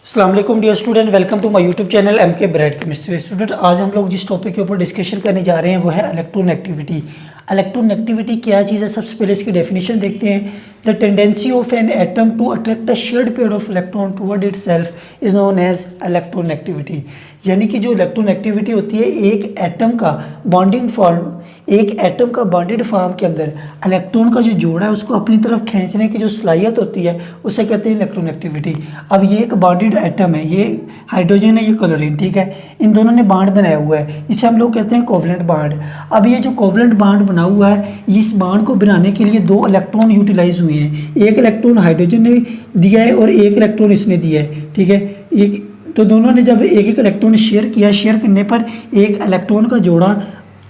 अस्सलाम वालेकुम dear student, welcome to my YouTube channel MK Bright Chemistry. Student, आज हम लोग जिस टॉपिक के ऊपर डिस्कशन करने जा रहे हैं वो है इलेक्ट्रोनेगेटिविटी। इलेक्ट्रोनेगेटिविटी क्या चीज़ है, सबसे पहले इसकी डेफिनेशन देखते हैं। The tendency of an atom to attract a shared pair of electron toward itself is known as electronegativity. यानी कि जो इलेक्ट्रोनेगेटिविटी होती है, एक एटम का बॉन्डिंग फॉर्म, एक एटम का बॉन्डेड फॉर्म के अंदर इलेक्ट्रॉन का जो जोड़ा है उसको अपनी तरफ खींचने की जो सलाहियत होती है उसे कहते हैं इलेक्ट्रोनेगेटिविटी। अब ये एक बॉन्डेड एटम है, ये हाइड्रोजन है, ये क्लोरीन, ठीक है। इन दोनों ने बॉन्ड बनाया हुआ है, इसे हम लोग कहते हैं कोवलेंट बॉन्ड। अब ये जो कोवलेंट बॉन्ड बना हुआ है, इस बॉन्ड को बनाने के लिए दो इलेक्ट्रॉन यूटिलाइज हुए हैं। एक इलेक्ट्रॉन हाइड्रोजन ने दिया है और एक इलेक्ट्रॉन इसने दिया है, ठीक है। एक तो दोनों ने जब एक एक इलेक्ट्रॉन शेयर किया, शेयर करने पर एक इलेक्ट्रॉन का जोड़ा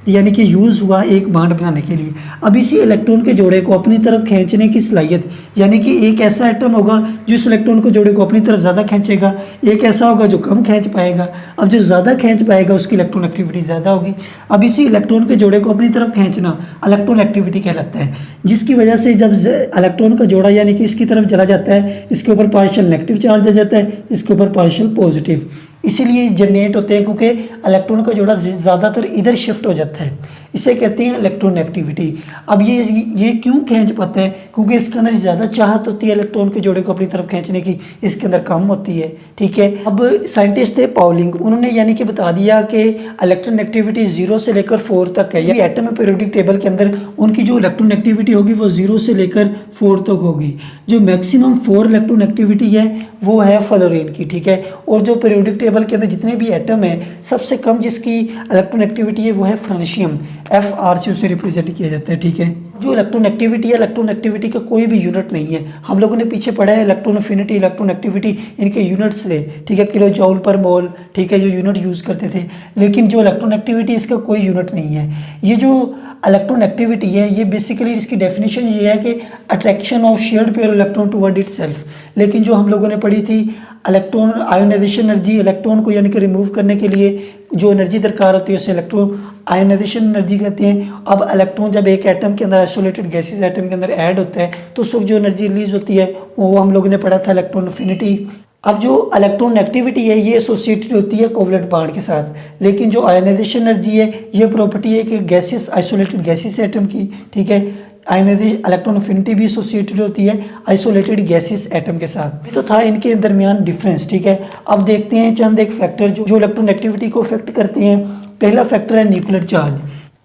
यानी कि यूज़ हुआ एक बॉन्ड बनाने के लिए। अब इसी इलेक्ट्रॉन के जोड़े को अपनी तरफ खींचने की सलाहियत, यानी कि एक ऐसा एटम होगा जो इस इलेक्ट्रॉन को जोड़े को अपनी तरफ ज़्यादा खींचेगा, एक ऐसा होगा जो कम खींच पाएगा। अब जो ज़्यादा खींच पाएगा उसकी इलेक्ट्रोनेगेटिविटी ज़्यादा होगी। अब इसी इलेक्ट्रॉन के जोड़े को अपनी तरफ खींचना इलेक्ट्रोनेगेटिविटी कहलाता है, जिसकी वजह से जब इलेक्ट्रॉन का जोड़ा यानी कि इसकी तरफ चला जाता है, इसके ऊपर पार्शियल नेगेटिव चार्ज आ जाता है, इसके ऊपर पार्शियल पॉजिटिव, इसीलिए जनरेट होते हैं क्योंकि इलेक्ट्रॉन का जोड़ा ज़्यादातर इधर शिफ्ट हो जाता है। इसे कहते हैं इलेक्ट्रोनेगेटिविटी। अब ये क्यों खींच पाते हैं? क्योंकि इसके अंदर ज़्यादा चाहत होती है इलेक्ट्रॉन के जोड़े को अपनी तरफ खींचने की, इसके अंदर कम होती है, ठीक है। अब साइंटिस्ट थे पाउलिंग, उन्होंने यानी कि बता दिया कि इलेक्ट्रोनेगेटिविटी 0 से लेकर 4 तक है। ये एटम पीरियोडिक टेबल के अंदर उनकी जो इलेक्ट्रोनेगेटिविटी होगी वो 0 से लेकर 4 तक होगी। जो मैक्सिमम 4 इलेक्ट्रोनेगेटिविटी है वो है फ्लोरीन की, ठीक है। और जो पीरियोडिक टेबल के अंदर जितने भी एटम है, सबसे कम जिसकी इलेक्ट्रोनेगेटिविटी है वो है फ्रांशियम, FR से उसे रिप्रेजेंट किया जाता है, ठीक है। जो इलेक्ट्रोनेगेटिविटी है, इलेक्ट्रोनेगेटिविटी का कोई भी यूनिट नहीं है। हम लोगों ने पीछे पढ़ा है इलेक्ट्रॉन अफिनिटी, इलेक्ट्रोनेगेटिविटी, इनके यूनिट्स थे, ठीक है, किलो जूल पर मोल, ठीक है, जो यूनिट यूज़ करते थे। लेकिन जो इलेक्ट्रोनेगेटिविटी इसका कोई यूनिट नहीं है। ये जो इलेक्ट्रोनेगेटिविटी है, ये बेसिकली इसकी डेफिनेशन ये है कि attraction of shared pair electron toward itself. लेकिन जो हम लोगों ने पढ़ी थी इलेक्ट्रॉन आयोनाइजेशन एनर्जी, इलेक्ट्रॉन को यानी कि रिमूव करने के लिए जो एनर्जी दरकार होती है उसे इलेक्ट्रॉन आयोनाइजेशन एनर्जी कहते हैं। अब इलेक्ट्रॉन जब एक एटम के अंदर, आइसोलेटेड गैसेस एटम के अंदर ऐड होता है तो उस वक्त जो एनर्जी रिलीज होती है वो हम लोगों ने पढ़ा था इलेक्ट्रॉन अफिनिटी। अब जो इलेक्ट्रोनेगेटिविटी है ये एसोसिएटेड होती है कोवलेंट बॉन्ड के साथ। लेकिन जो आयोनाइजेशन एनर्जी है ये प्रॉपर्टी है कि गैसेस, आइसोलेटेड गैसेस एटम की, ठीक है। आयोनाइजेशन इलेक्ट्रॉन अफिनिटी भी एसोसिएटेड होती है आइसोलेटेड गैसेस एटम के साथ। तो था इनके दरमियान डिफरेंस, ठीक है। अब देखते हैं चंद एक फैक्टर जो इलेक्ट्रोनेगेटिविटी को अफेक्ट करते हैं। पहला फैक्टर है न्यूक्लियर चार्ज।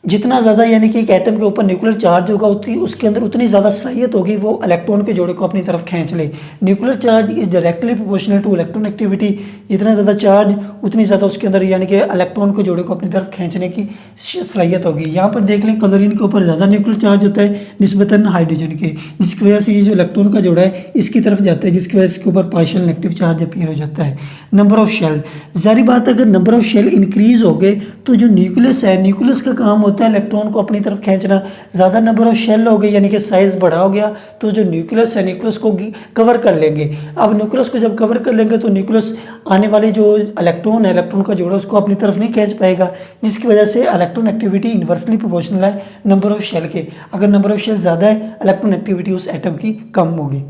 जितना ज़्यादा यानी कि एक एटम के ऊपर न्यूक्लियर चार्ज होगा उसके अंदर उतनी ज़्यादा सलाहियत होगी वो इलेक्ट्रॉन के जोड़े को अपनी तरफ खींच ले। Nuclear charge is directly proportional to electronegativity. जितना ज़्यादा चार्ज उतनी ज़्यादा उसके अंदर यानी कि इलेक्ट्रॉन के जोड़े को अपनी तरफ खींचने की सलाहियत होगी। यहाँ पर देख लें क्लोरीन के ऊपर ज़्यादा न्यूक्लियर चार्ज होता है निस्बतन हाइड्रोजन के, जिसकी वजह से ये जो इलेक्ट्रॉन का जोड़ा है इसकी तरफ जाता है, जिसकी वजह से इसके ऊपर पार्शियल नेगेटिव चार्ज अपीयर हो जाता है। नंबर ऑफ शेल, जारी बात अगर नंबर ऑफ शेल इंक्रीज हो गए तो जो न्यूक्लियस है, न्यूक्लियस का काम होता है इलेक्ट्रॉन को अपनी तरफ खींचना। ज़्यादा नंबर ऑफ शेल हो गए यानी कि साइज़ बड़ा हो गया तो जो न्यूक्लियस है, न्यूक्लियस को कवर कर लेंगे। अब न्यूक्लियस को जब कवर कर लेंगे तो न्यूक्लियस आने वाले जो इलेक्ट्रॉन है, इलेक्ट्रॉन का जोड़ा उसको अपनी तरफ नहीं खींच पाएगा, जिसकी वजह से इलेक्ट्रोनेगेटिविटी इन्वर्सली प्रोपोर्शनल है नंबर ऑफ शेल के। अगर नंबर ऑफ शेल ज़्यादा है इलेक्ट्रोनेगेटिविटी उस एटम की कम होगी।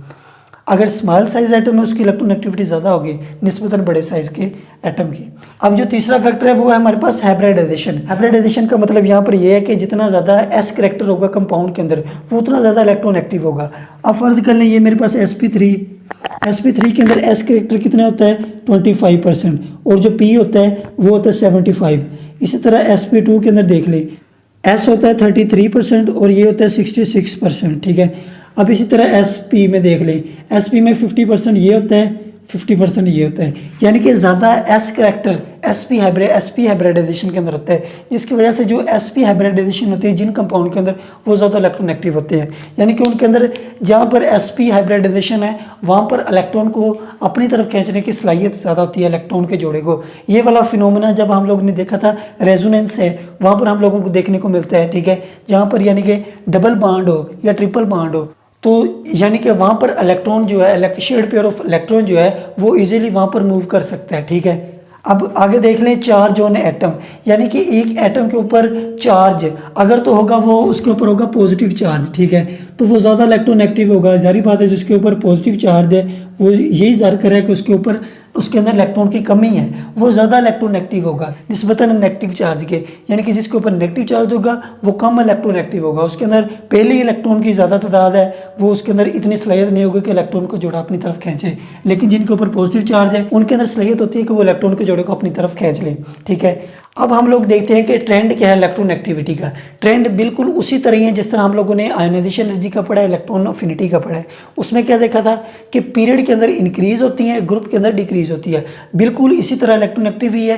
अगर स्मॉल साइज एटम है उसकी इलेक्ट्रोनेगेटिविटी ज़्यादा होगी निस्बतन बड़े साइज के एटम की। अब जो तीसरा फैक्टर है वो है हमारे पास हाइब्रिडाइजेशन। हाइब्रिडाइजेशन का मतलब यहाँ पर ये है कि जितना ज़्यादा एस करेक्टर होगा कंपाउंड के अंदर वो उतना ज़्यादा इलेक्ट्रोनेगेटिव होगा। अब फर्ज कर लें ये मेरे पास sp3 के अंदर एस करेक्टर कितना होता है 25% और जो p होता है वो होता है 75। इसी तरह sp2 के अंदर देख लें s होता है 33% और ये होता है 66%, ठीक है। अब इसी तरह sp में देख लें, sp में 50% ये होता है, 50% ये होता है, यानी कि ज़्यादा s करेक्टर sp हाइब्रिडाइजेशन के अंदर होता है, जिसकी वजह से जो sp हाइब्रिडाइजेशन होते हैं जिन कंपाउंड के अंदर वो ज़्यादा इलेक्ट्रोनेगेटिव होते हैं। यानी कि उनके अंदर जहाँ पर sp हाइब्रिडाइजेशन है वहाँ पर इलेक्ट्रॉन को अपनी तरफ खींचने की सलाहियत ज़्यादा होती है इलेक्ट्रॉन के जोड़े को। ये वाला फिनोमेना जब हम लोग ने देखा था रेजोनेंस है वहाँ पर हम लोगों को देखने को मिलता है, ठीक है। जहाँ पर यानी कि डबल बॉन्ड हो या ट्रिपल बॉन्ड हो तो यानी कि वहाँ पर इलेक्ट्रॉन जो है, शेयर्ड पेयर ऑफ इलेक्ट्रॉन जो है वो इजीली वहाँ पर मूव कर सकता है, ठीक है। अब आगे देख लें चार्ज ऑन एटम, यानी कि एक एटम के ऊपर चार्ज अगर तो होगा वो उसके ऊपर होगा पॉजिटिव चार्ज, ठीक है, तो वो ज़्यादा इलेक्ट्रोनेगेटिव होगा। जारी बात है जिसके ऊपर पॉजिटिव चार्ज है वो यही ज़ाहिर कर रहा है कि उसके ऊपर उसके अंदर इलेक्ट्रॉन की कमी है, वो ज़्यादा इलेक्ट्रोनेगेटिव होगा निस्बतन नेगेटिव चार्ज के, यानी कि जिसके ऊपर नेगेटिव चार्ज होगा वो कम इलेक्ट्रोनेगेटिव होगा। उसके अंदर पहले ही इलेक्ट्रॉन की ज़्यादा तादाद है, वो उसके अंदर इतनी सलाहियत नहीं होगी कि इलेक्ट्रॉन को जोड़ा अपनी तरफ खींचे। लेकिन जिनके ऊपर पॉजिटिव चार्ज है उनके अंदर सलाहियत होती है कि वो इलेक्ट्रॉन के जोड़े को अपनी तरफ खींच लें। ठीक है, अब हम लोग देखते हैं कि ट्रेंड क्या है इलेक्ट्रोनेगेटिविटी का। ट्रेंड बिल्कुल उसी तरह है जिस तरह हम लोगों ने आयोनाइजेशन एनर्जी का पढ़ा है, इलेक्ट्रॉन अफिनिटी का पढ़ा है। उसमें क्या देखा था कि पीरियड के अंदर इंक्रीज होती है, ग्रुप के अंदर डिक्रीज होती है। बिल्कुल इसी तरह इलेक्ट्रोनेगेटिविटी है,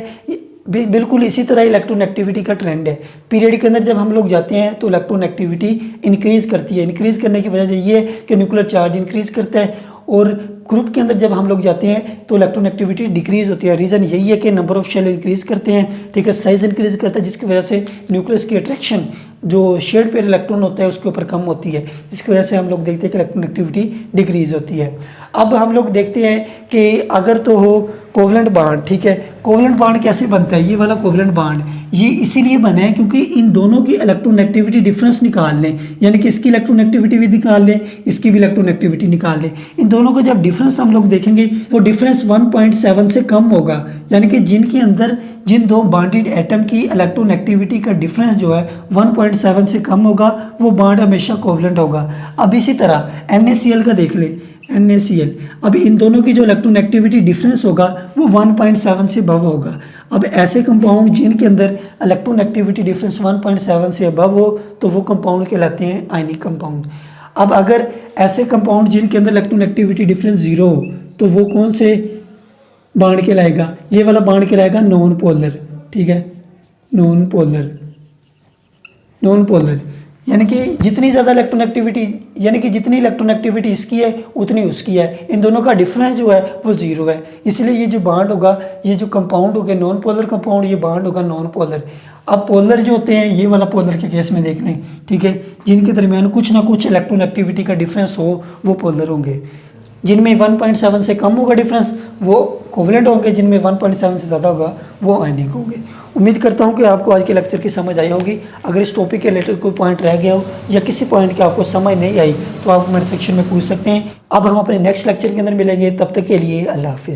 बिल्कुल इसी तरह इलेक्ट्रोनेगेटिविटी का ट्रेंड है। पीरियड के अंदर जब हम लोग जाते हैं तो इलेक्ट्रोनेगेटिविटी इंक्रीज करती है। इंक्रीज करने की वजह ये है कि न्यूक्लियर चार्ज इंक्रीज करता है, और ग्रुप के अंदर जब हम लोग जाते हैं तो इलेक्ट्रोनेगेटिविटी डिक्रीज होती है। रीज़न यही है कि नंबर ऑफ शेल इंक्रीज करते हैं, ठीक है, साइज इंक्रीज करता है, जिसकी वजह से न्यूक्लियस की अट्रैक्शन जो शेड पेयर इलेक्ट्रॉन होता है उसके ऊपर कम होती है, जिसकी वजह से हम लोग देखते हैं कि इलेक्ट्रोनेगेटिविटी डिक्रीज होती है। अब हम लोग देखते हैं कि अगर तो हो कोवलेंट बॉन्ड, ठीक है, कोवलेंट बॉन्ड कैसे बनता है? ये वाला कोवलेंट बॉन्ड ये इसीलिए बना है क्योंकि इन दोनों की इलेक्ट्रोनेगेटिविटी डिफरेंस निकाल लें, यानी कि इसकी इलेक्ट्रोनेगेटिविटी भी निकाल लें, इसकी भी इलेक्ट्रोनेगेटिविटी निकाल लें। इन दोनों का जब डिफरेंस हम लोग देखेंगे वो डिफरेंस 1.7 से कम होगा, यानी कि जिनके अंदर जिन दो बॉन्डेड एटम की इलेक्ट्रोनेगेटिविटी का डिफरेंस जो है 1.7 से कम होगा, वो बॉन्ड हमेशा कोवलेंट होगा। अब इसी तरह NaCl का देख ले, NaCl, अब इन दोनों की जो इलेक्ट्रोनेगेटिविटी डिफरेंस होगा वो 1.7 से अबव होगा। अब ऐसे कंपाउंड जिनके अंदर इलेक्ट्रोनेगेटिविटी डिफरेंस 1.7 से अबव हो तो वो कंपाउंड कहलाते हैं आयनिक कंपाउंड। अब अगर ऐसे कंपाउंड जिनके अंदर इलेक्ट्रोनेगेटिविटी डिफरेंस 0 हो तो वो कौन से बॉन्ड कहलाएगा? ये वाला बॉन्ड कहलाएगा नॉन पोलर, ठीक है, नॉन पोलर। नॉन पोलर यानी कि जितनी ज़्यादा इलेक्ट्रोनेगेटिविटी, यानी कि जितनी इलेक्ट्रोनेगेटिविटी इसकी है उतनी उसकी है, इन दोनों का डिफरेंस जो है वो 0 है। इसलिए ये जो बॉन्ड होगा, ये जो कंपाउंड होगा नॉन पोलर कंपाउंड, ये बॉन्ड होगा नॉन पोलर। अब पोलर जो होते हैं, ये वाला पोलर के केस में देख लें, ठीक है, जिनके दरमियान कुछ ना कुछ इलेक्ट्रोनेगेटिविटी का डिफरेंस हो वो पोलर होंगे। जिनमें 1.7 से कम होगा डिफरेंस वो कोवलेंट होंगे, जिनमें 1.7 से ज़्यादा होगा वो आयनिक होंगे। उम्मीद करता हूँ कि आपको आज के लेक्चर की समझ आई होगी। अगर इस टॉपिक के रिलेटेड कोई पॉइंट रह गया हो या किसी पॉइंट की आपको समझ नहीं आई तो आप कमेंट सेक्शन में पूछ सकते हैं। अब हम अपने नेक्स्ट लेक्चर के अंदर मिलेंगे, तब तक के लिए अल्लाह हाफिज़।